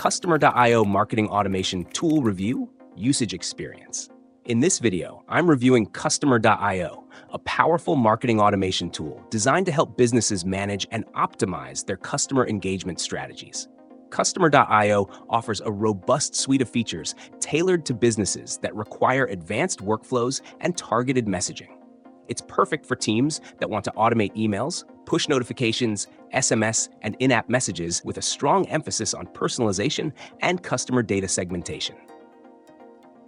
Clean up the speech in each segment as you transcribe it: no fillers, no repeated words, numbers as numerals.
Customer.io Marketing Automation Tool Review Usage Experience. In this video, I'm reviewing Customer.io, a powerful marketing automation tool designed to help businesses manage and optimize their customer engagement strategies. Customer.io offers a robust suite of features tailored to businesses that require advanced workflows and targeted messaging. It's perfect for teams that want to automate emails, push notifications, SMS, and in-app messages with a strong emphasis on personalization and customer data segmentation.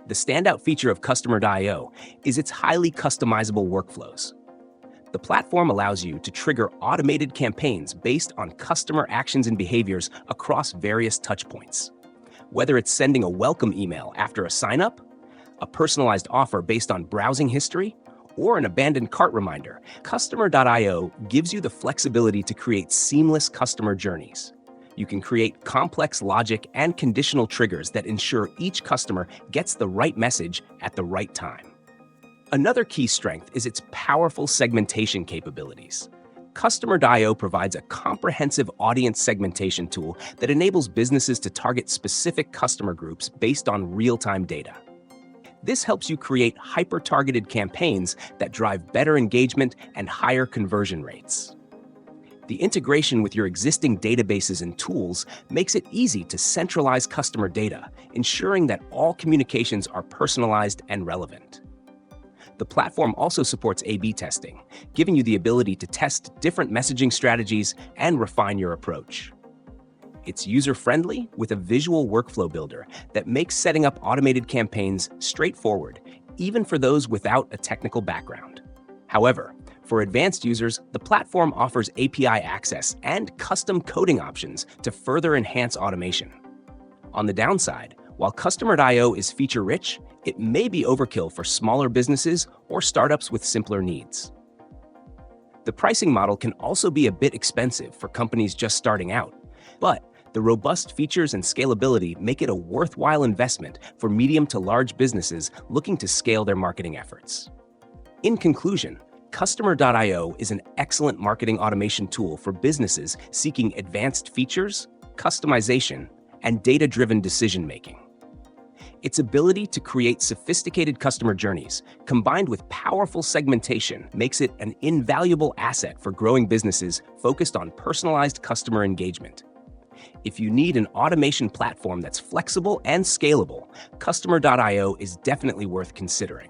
The standout feature of Customer.io is its highly customizable workflows. The platform allows you to trigger automated campaigns based on customer actions and behaviors across various touchpoints. Whether it's sending a welcome email after a sign-up, a personalized offer based on browsing history, or an abandoned cart reminder, Customer.io gives you the flexibility to create seamless customer journeys. You can create complex logic and conditional triggers that ensure each customer gets the right message at the right time. Another key strength is its powerful segmentation capabilities. Customer.io provides a comprehensive audience segmentation tool that enables businesses to target specific customer groups based on real-time data. This helps you create hyper-targeted campaigns that drive better engagement and higher conversion rates. The integration with your existing databases and tools makes it easy to centralize customer data, ensuring that all communications are personalized and relevant. The platform also supports A/B testing, giving you the ability to test different messaging strategies and refine your approach. It's user-friendly with a visual workflow builder that makes setting up automated campaigns straightforward, even for those without a technical background. However, for advanced users, the platform offers API access and custom coding options to further enhance automation. On the downside, while Customer.io is feature-rich, it may be overkill for smaller businesses or startups with simpler needs. The pricing model can also be a bit expensive for companies just starting out, but the robust features and scalability make it a worthwhile investment for medium to large businesses looking to scale their marketing efforts. In conclusion, Customer.io is an excellent marketing automation tool for businesses seeking advanced features, customization, and data-driven decision-making. Its ability to create sophisticated customer journeys, combined with powerful segmentation, makes it an invaluable asset for growing businesses focused on personalized customer engagement. If you need an automation platform that's flexible and scalable, Customer.io is definitely worth considering.